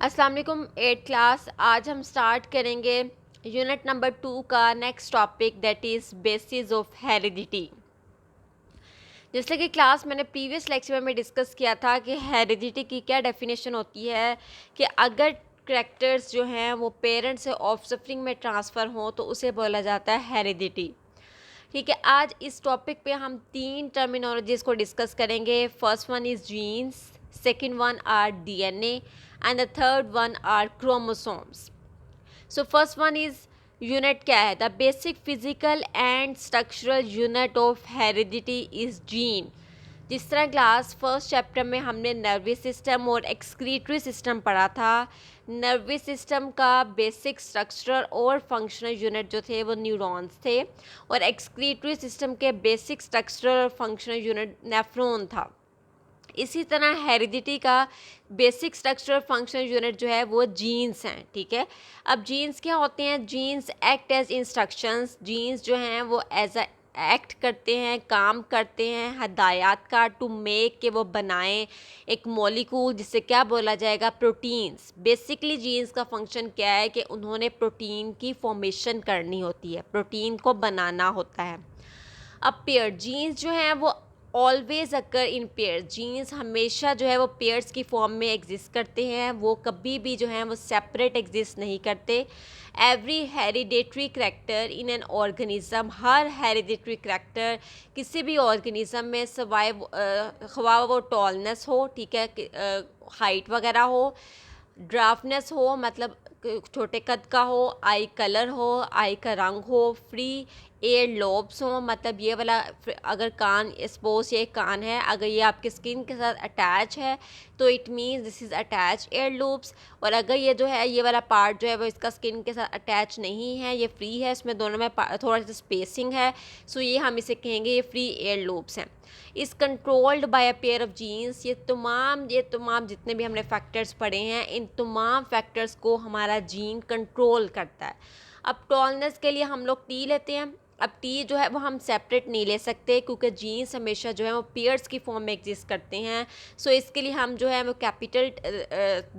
अस्सलाम वालेकुम 8th class. आज हम स्टार्ट करेंगे यूनिट नंबर 2 का next topic that is basis of heredity. जैसे कि क्लास मैंने प्रीवियस लेक्चर में डिस्कस किया था कि हेरिडिटी की क्या डेफिनेशन होती है कि अगर करैक्टर्स जो हैं वो पेरेंट्स से ऑफस्प्रिंग में ट्रांसफ़र हों तो उसे बोला जाता है हेरिडिटी। ठीक है, आज इस टॉपिक पे हम 3 टर्मिनोलॉजीज़ को डिस्कस करेंगे। First one is genes, second one are DNA and the third one are chromosomes. So first one is unit क्या है? The basic physical and structural unit of heredity is gene. जिस तरह class first chapter में हमने nervous system और excretory system पढ़ा था, nervous system का बेसिक स्ट्रक्चरल और फंक्शनल यूनिट जो थे वो न्यूरॉन्स थे और एक्सक्रीटरी सिस्टम के बेसिक स्ट्रक्चरल और फंक्शनल यूनिट नेफ्रॉन था। इसी तरह हेरिडिटी का बेसिक स्ट्रक्चरल फंक्शनल यूनिट जो है वो जीन्स हैं। ठीक है, अब जीन्स क्या होते हैं? Genes act as instructions. Genes जो हैं वो एज अ एक्ट करते हैं, काम करते हैं हदायत का टू मेक के वो बनाएं एक मॉलिक्यूल जिससे क्या बोला जाएगा? प्रोटीन्स। बेसिकली जीन्स का फंक्शन क्या है कि उन्होंने प्रोटीन की फॉर्मेशन करनी होती है, प्रोटीन को बनाना होता है। अब पेयर जीन्स जो हैं वो always occur in pairs. Genes हमेशा जो है वो पेयर्स की फॉर्म में एग्जिस्ट करते हैं, वो कभी भी जो हैं वो सेपरेट एग्जिस्ट नहीं करते। Every hereditary character in an organism, her hereditary character किसी भी ऑर्गेनिज्म में सवाइव ख्वाह वो टॉलनेस हो, ठीक है, हाइट वगैरह हो, ड्राफ्टनेस हो मतलब छोटे कद का हो, आई कलर हो, आई का रंग हो, फ्री एयर लोब्स हो मतलब ये वाला अगर कान सपोज ये कान है, अगर ये आपके स्किन के साथ अटैच है तो it means this is attach air loops. और अगर ये जो है ये वाला पार्ट जो है वो इसका स्किन के साथ अटैच नहीं है, ये फ्री है, इसमें दोनों में थोड़ा सा स्पेसिंग है, सो ये हम इसे कहेंगे ये फ्री एयर लूप्स हैं। Is controlled by a pair of genes. ये तमाम जितने भी हमने फैक्टर्स पढ़े हैं, इन तमाम फैक्टर्स को हमारा जीन कंट्रोल करता है। अब टॉलनेस के लिए हम लोग टी लेते हैं। अब टी जो है वो हम सेपरेट नहीं ले सकते क्योंकि जीन्स हमेशा जो है वो पेयर्स की फॉर्म में एग्जिस्ट करते हैं। सो इसके लिए हम जो है वो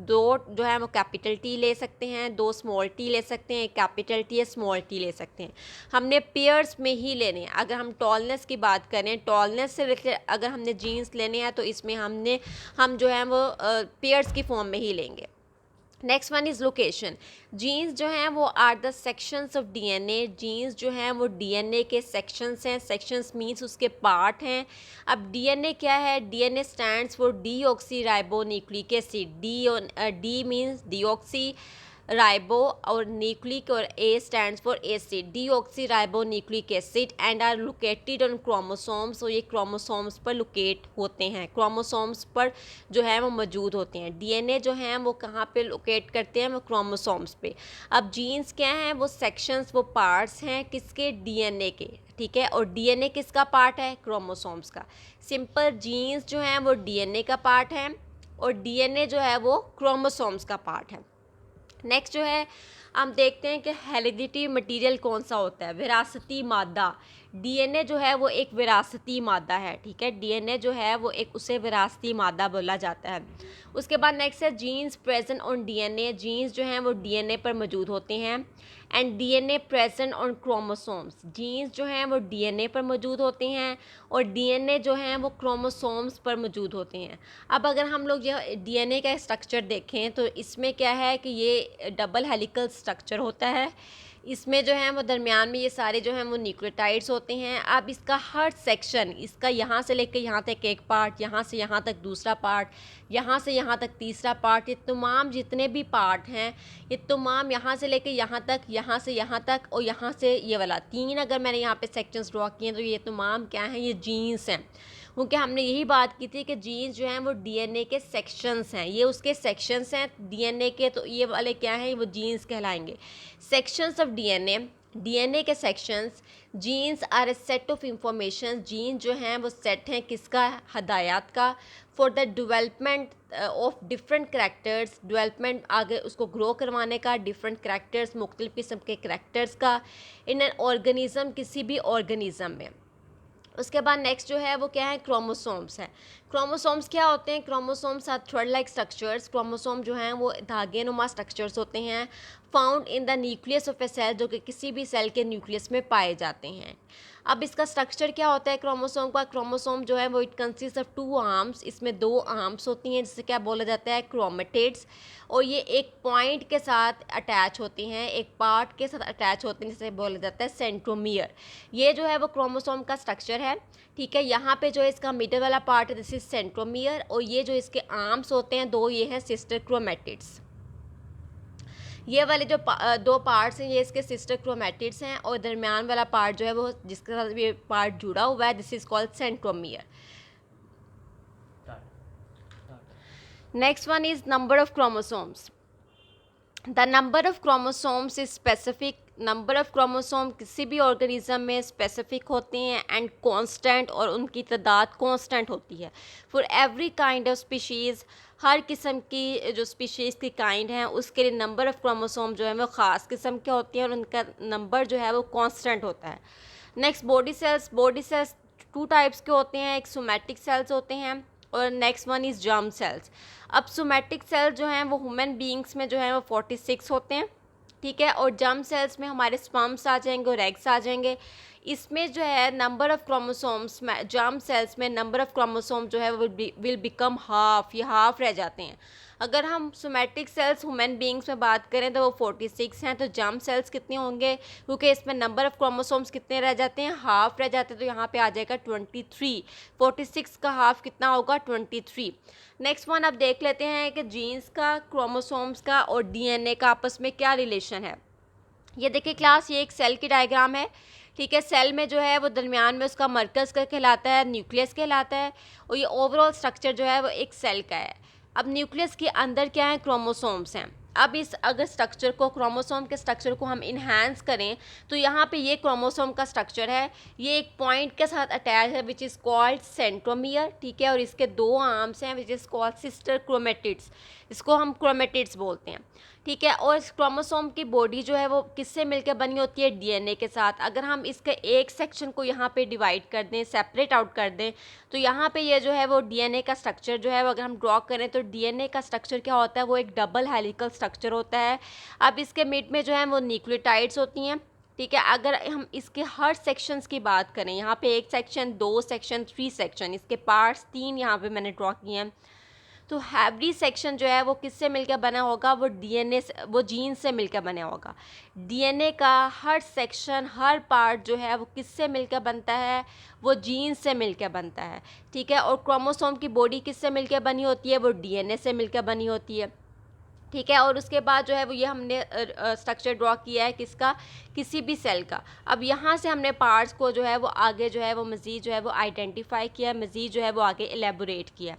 दो जो है वो कैपिटल टी ले सकते हैं, दो स्मॉल टी ले सकते हैं, एक कैपिटल टी या स्मॉल टी ले सकते हैं। हमने पेयर्स में ही लेने हैं। अगर हम टॉलनेस की बात करें, टॉलनेस से रिलेटेड अगर हमने जीन्स लेने हैं तो इसमें हम जो है वो पेयर्स की फॉर्म में ही लेंगे। Next one is location. Genes जो हैं वो are the sections of DNA. Genes जो हैं वो डीएनए के सेक्शंस हैं। सेक्शंस मीन्स उसके पार्ट हैं। अब डीएनए क्या है? DNA stands for deoxyribonucleic acid. D means deoxyribo और न्यूक्लिक और A stands for acid, deoxyribonucleic acid and are located on chromosomes. और ये क्रोमोसोम्स पर लोकेट होते हैं, क्रोमोसोम्स पर जो है वो मौजूद होते हैं। डीएनए जो हैं वो कहाँ पे लोकेट करते हैं? वो क्रोमोसोम्स पे। अब जीन्स क्या हैं? वो सेक्शंस, वो पार्ट्स हैं किसके? डीएनए के। ठीक है, और डीएनए किसका पार्ट है? क्रोमोसोम्स का। सिंपल जीन्स जो हैं वो डीएनए का पार्ट है और डीएनए जो है वो क्रोमोसोम्स का पार्ट है। नेक्स्ट जो है हम देखते हैं कि हेरिडिटी मटेरियल कौन सा होता है? विरासती मादा। डीएनए जो है वो एक विरासती मादा है। ठीक है, डीएनए जो है वो एक उसे विरासती मादा बोला जाता है। उसके बाद नेक्स्ट है genes present on DNA. Genes जो हैं वो डीएनए पर मौजूद होते हैं। And DNA present on chromosomes. Genes जो हैं वो डीएनए पर मौजूद होते हैं और डीएनए जो हैं वो क्रोमोसोम्स पर मौजूद होते हैं। अब अगर हम लोग यह डीएनए का स्ट्रक्चर देखें तो इसमें क्या है कि ये डबल हेलिकल स्ट्रक्चर होता है। इसमें जो है वो दरमियान में ये सारे जो हैं वो न्यूक्लियोटाइड्स होते हैं। अब इसका हर सेक्शन, इसका यहाँ से लेकर यहाँ तक एक पार्ट, यहाँ से यहाँ तक दूसरा पार्ट, यहाँ से यहाँ तक तीसरा पार्ट, ये तमाम जितने भी पार्ट हैं ये तमाम यहाँ से लेकर यहाँ तक, यहाँ से यहाँ तक और यहाँ से ये वाला तीन अगर मैंने यहाँ पे सेक्शंस ड्रॉ किए हैं तो ये तमाम क्या हैं? ये जीन्स हैं। क्योंकि हमने यही बात की थी कि जीन्स जो हैं वो डीएनए के सेक्शंस हैं, ये उसके सेक्शंस हैं डीएनए के, तो ये वाले क्या हैं? वो जीन्स कहलाएंगे। सेक्शंस ऑफ डीएनए, डीएनए के sections. Genes are a set of information. Gene जो हैं वो सेट हैं किसका? हदायत का। For the development of different characters, development आगे उसको ग्रो करवाने का, डिफरेंट करैक्टर्स मुख्तलिफ किस्म के करैक्टर्स का इन एन ऑर्गेनिज्म, किसी भी ऑर्गेनिज्म में। उसके बाद नेक्स्ट जो है वो क्या है? क्रोमोसोम्स है। क्रोमोसोम्स क्या होते हैं? Chromosomes are thread like structures. Chromosome जो हैं वो धागे नुमा स्ट्रक्चर्स होते हैं, found in the nucleus of a cell, जो कि किसी भी सेल के न्यूक्लियस में पाए जाते हैं। अब इसका स्ट्रक्चर क्या होता है क्रोमोसोम का? क्रोमोसोम जो है वो इट कंसिस्ट ऑफ 2 आर्म्स, इसमें 2 आर्म्स होती हैं, जिसे क्या बोला जाता है? क्रोमेटिड्स। और ये एक पॉइंट के साथ अटैच होती हैं, एक पार्ट के साथ अटैच होते हैं, जिसे बोला जाता है सेंट्रोमियर। ये जो है वो क्रोमोसोम का स्ट्रक्चर है, ठीक है। यहाँ पे जो है इसका मिडल वाला पार्ट है, दिस इज सेंट्रोमियर, और ये जो इसके आर्म्स होते हैं 2, ये हैं सिस्टर क्रोमेटिड्स। ये वाले जो 2 पार्ट्स हैं ये इसके सिस्टर क्रोमेटिड्स हैं, और दरमियान वाला पार्ट जो है वो जिसके साथ ये पार्ट जुड़ा हुआ है, this is called centromere. Next one is number of chromosomes. The number of chromosomes is specific. Number of chromosome किसी भी ऑर्गेनिज्म में स्पेसिफिक होते हैं एंड कांस्टेंट, और उनकी तादाद कांस्टेंट होती है। For every kind of species, हर किस्म की जो स्पीशीज़ की काइंड हैं उसके लिए नंबर ऑफ क्रोमोसोम जो है वो ख़ास किस्म के होती हैं, और उनका नंबर जो है वो कांस्टेंट होता है। Next body cells. Body cells 2 types के होते हैं, एक सोमैटिक सेल्स होते हैं और next one is germ cells. अब सोमैटिक सेल जो हैं वो ह्यूमन बीइंग्स में जो है वो 46 होते हैं, ठीक है, और जर्म सेल्स में हमारे स्पर्म्स आ जाएंगे और एग्स आ जाएंगे। इसमें जो है नंबर ऑफ क्रोमोसोम्स में, जर्म सेल्स में नंबर ऑफ क्रोमोसोम जो है वो विल बिकम हाफ, ये हाफ रह जाते हैं। अगर हम सोमैटिक सेल्स ह्यूमन बीइंग्स में बात करें तो वो 46 हैं, तो जर्म सेल्स कितने होंगे? क्योंकि इसमें नंबर ऑफ क्रोमोसोम्स कितने रह जाते हैं? हाफ रह जाते हैं, तो यहाँ पे आ जाएगा 23। 46 का हाफ कितना होगा? 23। नेक्स्ट वन अब देख लेते हैं कि जीन्स का, क्रोमोसोम्स का और डीएनए का आपस में क्या रिलेशन है। ये देखिए क्लास, ये एक सेल की डायग्राम है, ठीक है। सेल में जो है वो दरमियान में उसका मरकज़ का कहलाता है, न्यूक्लियस कहलाता है, और ये ओवरऑल स्ट्रक्चर जो है वो एक सेल का है। अब न्यूक्लियस के अंदर क्या है? क्रोमोसोम्स हैं। अब इस अगर स्ट्रक्चर को, क्रोमोसोम के स्ट्रक्चर को हम इन्हांस करें तो यहाँ पे ये क्रोमोसोम का स्ट्रक्चर है, ये एक पॉइंट के साथ अटैच है विच इज़ कॉल्ड सेंट्रोमियर, ठीक है, और इसके 2 आर्म्स हैं which is called sister chromatids, इसको हम क्रोमेटिड्स बोलते हैं, ठीक है। और इस क्रोमोसोम की बॉडी जो है वो किससे मिलकर बनी होती है? डीएनए के साथ। अगर हम इसके एक सेक्शन को यहाँ पे डिवाइड कर दें, सेपरेट आउट कर दें, तो यहाँ पे ये जो है वो डीएनए का स्ट्रक्चर जो है वो अगर हम ड्रॉ करें तो डीएनए का स्ट्रक्चर क्या होता है? वो एक डबल हेलिकल स्ट्रक्चर होता है। अब इसके मिड में जो है वो न्यूक्लियोटाइड्स होती हैं, ठीक है। अगर हम इसके हर सेक्शंस की बात करें, यहाँ पे 1 सेक्शन, 2 सेक्शन, 3 सेक्शन, इसके पार्ट्स 3 यहाँ पे मैंने ड्रॉ किए हैं। तो एवरी सेक्शन जो है वो किससे मिलकर बना होगा? वो डीएनए से, वो जीन से मिलकर बना होगा। डीएनए का हर सेक्शन, हर पार्ट जो है वो किससे मिलकर बनता है? वो जीन से मिलकर बनता है, ठीक है। और क्रोमोसोम की बॉडी किससे मिलकर बनी होती है? वो डीएनए से मिलकर बनी होती है, ठीक है। और उसके बाद जो है वो ये हमने स्ट्रक्चर ड्रॉ किया है किसका? किसी भी सेल का। अब यहाँ से हमने पार्ट्स को जो है वो आगे जो है वो मज़ीद जो है वो आइडेंटिफाई किया, मज़ीद जो है वो आगे एलेबोरेट किया।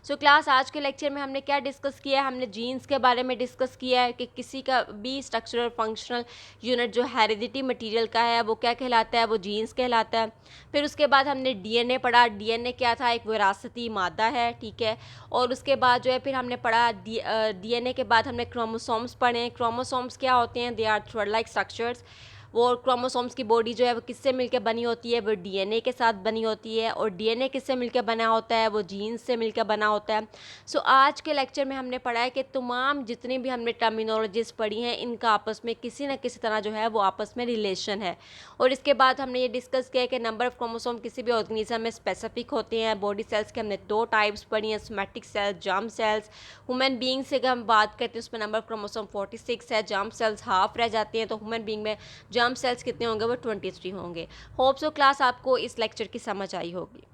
सो क्लास, आज के लेक्चर में हमने क्या डिस्कस किया है? हमने जीन्स के बारे में डिस्कस किया है कि किसी का भी स्ट्रक्चरल फंक्शनल यूनिट जो हेरिडिटी मटीरियल का है वो क्या कहलाता है? वो जीन्स कहलाता है। फिर उसके बाद हमने डीएनए पढ़ा। डीएनए क्या था? एक विरासती मादा है, ठीक है। और उसके बाद जो है फिर हमने पढ़ा डीएनए के बाद हमने क्रोमोसोम्स पढ़े। क्रोमोसोम्स क्या होते हैं? They are thread like structures. वो क्रोमोसोम्स की बॉडी जो है वो किससे मिलकर बनी होती है? वो डीएनए के साथ बनी होती है। और डीएनए किससे मिलकर बना होता है? वो जीन्स से मिलकर बना होता है। सो आज के लेक्चर में हमने पढ़ा है कि तमाम जितनी भी हमने टर्मिनोलॉजीज पढ़ी हैं इनका आपस में किसी न किसी तरह जो है वो आपस में रिलेशन है। और इसके बाद हमने ये डिस्कस किया कि नंबर ऑफ क्रोमोसोम किसी भी ऑर्गेनिज्म में स्पेसिफिक होते हैं। बॉडी सेल्स के हमने 2 टाइप्स पढ़ी हैं, somatic cells, germ cells. Human being से अगर हम बात करते हैं उसमें नंबर ऑफ क्रोमोसोम 46 है, जर्म सेल्स हाफ रह जाते हैं, तो ह्यूमन बीइंग में जर्म सेल्स कितने होंगे? वो 23 होंगे। होप सो क्लास आपको इस लेक्चर की समझ आई होगी।